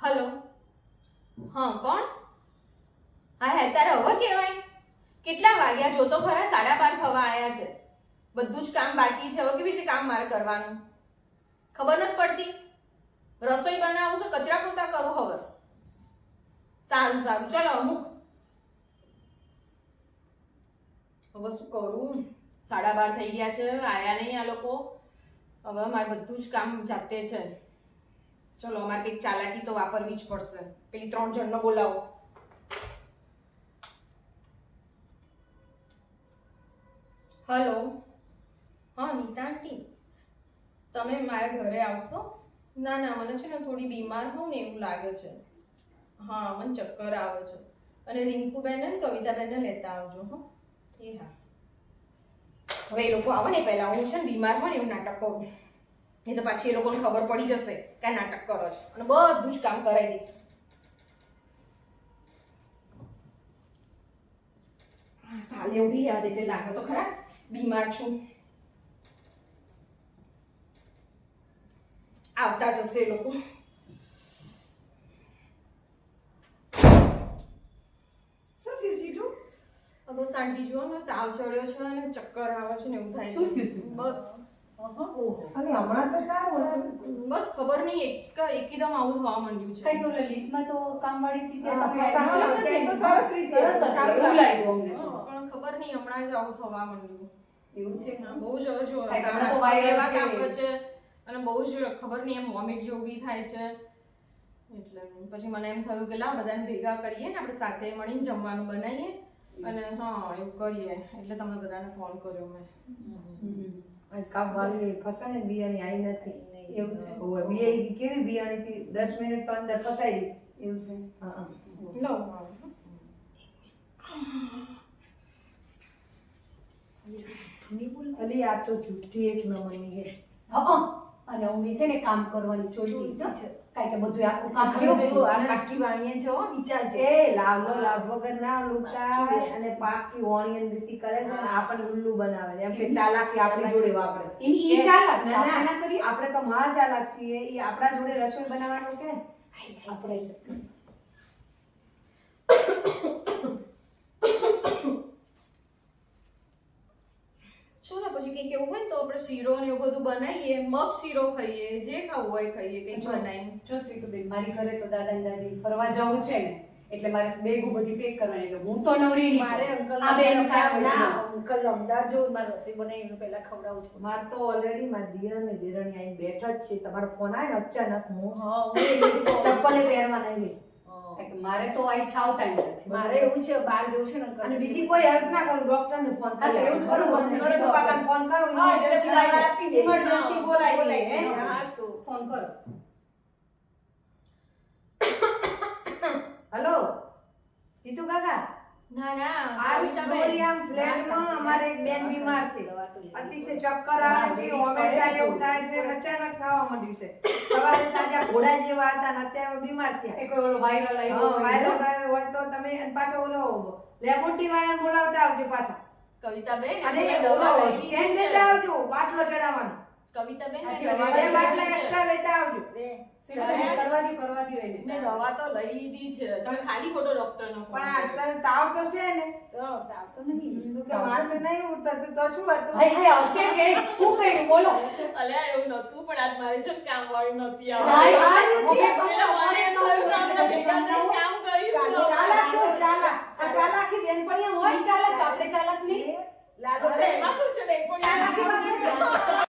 Hello. હા કોણ? હા હે તારે હવે કહેવાય. કેટલા વાગ્યા જો તો ખરા, 12:30 થવા આવ્યા છે. બધું જ કામ બાકી છે. હવે કેવી રીતે કામ મારે કરવાનું ખબર નથી પડતી. રસોઈ બનાવું કે કચરા પોતા કરું હવે? સારું સારું ચલો અમુક. હવે શું કરું? 12:30 થઈ ગયા છે, આયા નહીં આ લોકો. હવે મારે બધું જ કામ જાતે છે. ચલો અમારે કંઈક ચાલાકી તો વાપરવી જ પડશે. પેલી 3 જણને બોલાવો. હલો. હા નીતા આંટી, તમે મારા ઘરે આવશો? ના ના મને છે ને થોડી બીમાર હોઉં ને એવું લાગે છે. હા મને ચક્કર આવે છે. અને રિંકુબેન અને કવિતાબેનને લેતા આવજો. હો એ હા. હવે એ લોકો આવે ને પહેલા હું છે ને બીમાર હોય ને એવું નાટક કરું, નહીં તો પાછી એ લોકોને ખબર પડી જશે કે આ નાટક કરો છો, અને બધું જ કામ કરાવી દઈશ. સાલે ઉઠી યાદ એટલે લાગે તો ખરા બીમાર છું. આવતા જશે એ લોકો. શું થયું સીધું? હવે શાંતિ જુઓ ને, તાવ ચડ્યો છે અને ચક્કર આવે છે ને એવું થાય છે. બસ અને હમણાં તો સારું હતું. બસ ખબર નહીં એકદમ આવું થવા માંડ્યું છે. કઈ ઓલા લીફમાં તો કામવાળી હતી ત્યાં તમે સારું આવ્યા હતું, હતા તો સરસ રીતે સરસ સારું હતું, એવું લાગ્યું અમને તો. પણ ખબર નહીં હમણાં જ આવું થવા માંડ્યું. એવું છે ને? બહુ જ હવે જો હમણાં તો વાયરલ એવા છે. કામ છે અને બહુ જ ખબર નહીં એમ વોમિટ જેવું બી થાય છે. એટલે પછી મને એમ થયું કે લાવ બધાને ભેગા કરીએ ને આપણે સાથે મળીને જમવાનું બનાવીએ અને હા એવું કરીએ, એટલે તમને બધાને ફોન કર્યો મેં. કામ વાળી ફસાણે બિયાની આવી નથી. એવું છે? ઓય બિયાઈ કેવી બિયાની હતી, 10 મિનિટ તો અંદર ફસાઈ ગઈ. એવું છે? હા લો અલી આ તો જુઠ્ઠી એક નમૂની છે. હા અને હું છે ને કામ કરવાની ચોઈસ છે, કારણ કે બધું આખું કામ જો કર્યું આ પાકી વાણીએ છો વિચાર છે. એ લાવનો લાવ વગર ના લૂંટાય અને પાકી વાણીએ રીતિ કરે છે ને આપણને ઉલ્લુ બનાવે છે. એમ કે ચાલાકી આપણી જોડે વાપરે. એની ઈ ચાલાક ના, આપણે ના, ના કરીએ. આપણે તો મહા ચાલાક છીએ. એ આપણા જોડે રસોઈ બનાવવાનું છે આપણે જ. ચલો પછી કંઈક એવું હોય ને તો આપણે શીરો ને એવું બધું બનાવીએ, મગ શીરો ખાઈએ, જે ખાવું હોય ખાઈએ, કંઈક બનાવીએ. જો શ્રીકુબેન, મારી ઘરે તો દાદા ને દાદી ફરવા જવું છે ને, એટલે મારે બેગું બધી પેક કરવાની, એટલે હું તો નવરી નહીં. મારે અંકલ આ બેન કામ ના ના અંકલ અમદાવાદ જવું, મારે રસોઈ બનાવીને પહેલા ખવડાવું છું. માર તો ઓલરેડી મારા દિયર ને દેરાણી આઈને બેઠા જ છે. તમારો ફોન આવ્યો ને અચાનક હું હા હું એવું કહું છું. ચપ્પલે પહેરવા નહીં ગઈ. કારણ કે મારે તો આઈ છાવ ટાઈમ નથી. મારે એવું છે બહાર જવું છે ને અંકલ. અને બીજી કોઈ હેલ્પ ના કરું, ડોક્ટર ને ફોન હા, તો એવું જ કરું, કરો તો કાકાને ફોન કરો, હા, ઇમરજન્સી એટલે આપી દે, ઇમરજન્સી બોલાવી દે. હા તો ફોન કરો. હેલો જીતુ કાકા, ના ના આ સ્ટોરિયામ ફ્લેટમાં અમારે એક બેન બીમાર છે. અતિશય ચક્કર આવે છે, વોમિટ થાય એવું થાય છે, અચાનક થવા માંડ્યું છે. સવારે સાજા ઘોડા જેવા હતા ને અત્યારે બીમાર થયા. એ કોઈ ઓલો વાયરલ આવ્યો હા, હોય વાયરલ ને. વાયરલ હોય તો તમે અને પાછો ઓલો લેબોરેટરી વાળાને બોલાવતા આવજો પાછા. કવિતાબેન અને આપણે ઓલો દવા લઈ સ્ટેન્ડ લીધી લેતા છે. આવજો, બાટલો ચડાવવાનો. કવિતાબેન મેં અચ્છા, દવા બે લઈ બાટલા લીધી છે. એક્સ્ટ્રા લેતા આવજો. શ્રીકુબેન, કરવા દ્યો એને. મેં દવા તો લઈ લીધી છે. તમે ખાલી ખોટો ડોક્ટરનો ફોન પણ કર્યો. અત્યારે તાવ તો છે ને, તો તાવ તો નહીં. તો કે માથું નહીં ઉઠતું તો શું હતું? હાય હાય આવશે છે, હું કહ્યું બોલો. અલ્યા એવું નતું, પણ આજ મારી છે ને કામવાળી નહોતી હાય આવતી. હાય આવ્યું છે. એટલે મને એમ થયું કે આપણે ભેગા થઈને કામ કરીશું. ચાલાક તો ચાલાક. આ ચાલાકી બેનપણીઓ હોય. ચાલક આપણે ચાલક નહીં. લાલો અરે એમાં શું છે બેન? પણ ચાલાકી વાત છે.